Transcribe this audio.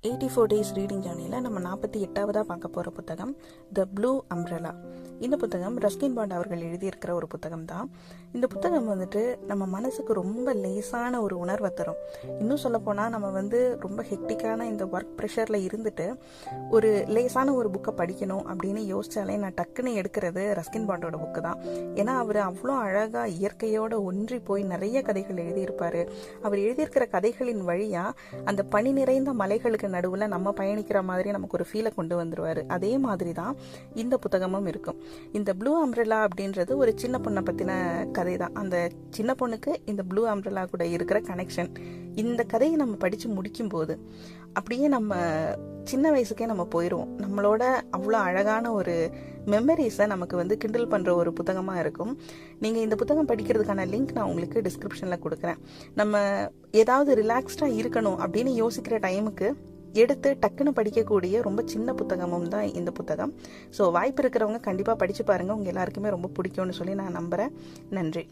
84 days reading ஜேர்னியில் நம்ம 48வது பார்க்க போகிற புத்தகம் த ப்ளூ அம்ப்ரெலா. இந்த புத்தகம் ரஸ்கின் பாண்ட் அவர்கள் எழுதியிருக்கிற ஒரு புத்தகம் தான். இந்த புத்தகம் வந்துட்டு நம்ம மனசுக்கு ரொம்ப லேசான ஒரு உணர்வை தரும். இன்னும் சொல்லப்போனால் நம்ம ரொம்ப ஹெக்டிக்கான இந்த ஒர்க் ப்ரெஷரில் இருந்துட்டு ஒரு லேசான ஒரு புக்கை படிக்கணும் அப்படின்னு யோசிச்சாலே நான் டக்குன்னு எடுக்கிறது ரஸ்கின் பாண்டோட புக்கு தான். ஏன்னா அவர் அவ்வளோ அழகாக இயற்கையோட ஒன்றி போய் நிறைய கதைகள் எழுதியிருப்பார். அவர் எழுதியிருக்கிற கதைகளின் வழியாக அந்த பனி நிறைந்த மலைகளுக்கு நடுவில் நம்ம பயணிக்கிற மாதிரி நமக்கு ஒரு ஃபீலை கொண்டு வந்துருவார். அதே மாதிரி தான் இந்த புத்தகமும் இருக்கும். இந்த ப்ளூ அம்ப்ரெலா அப்படின்றது ஒரு சின்ன பொண்ணை பற்றின கதை தான். அந்த சின்ன பொண்ணுக்கு இந்த ப்ளூ அம்ப்ரெலா கூட இருக்கிற கனெக்ஷன், இந்த கதையை நம்ம படித்து முடிக்கும்போது அப்படியே நம்ம சின்ன வயசுக்கே நம்ம போயிடுவோம். நம்மளோட அவ்வளோ அழகான ஒரு மெமரிஸை நமக்கு கிண்டில் பண்ணுற ஒரு புத்தகமாக இருக்கும். நீங்கள் இந்த புத்தகம் படிக்கிறதுக்கான லிங்க் நான் உங்களுக்கு டிஸ்கிரிப்ஷனில் கொடுக்குறேன். நம்ம ஏதாவது ரிலாக்ஸ்டாக இருக்கணும் அப்படின்னு யோசிக்கிற டைமுக்கு எடுத்து டக்குன்னு படிக்கக்கூடிய ரொம்ப சின்ன புத்தகமும் தான் இந்த புத்தகம். ஸோ வாய்ப்பு இருக்கிறவங்க கண்டிப்பாக படித்து பாருங்கள். உங்கள் எல்லாருக்குமே ரொம்ப பிடிக்கும்னு சொல்லி நான் நம்புகிறேன். நன்றி.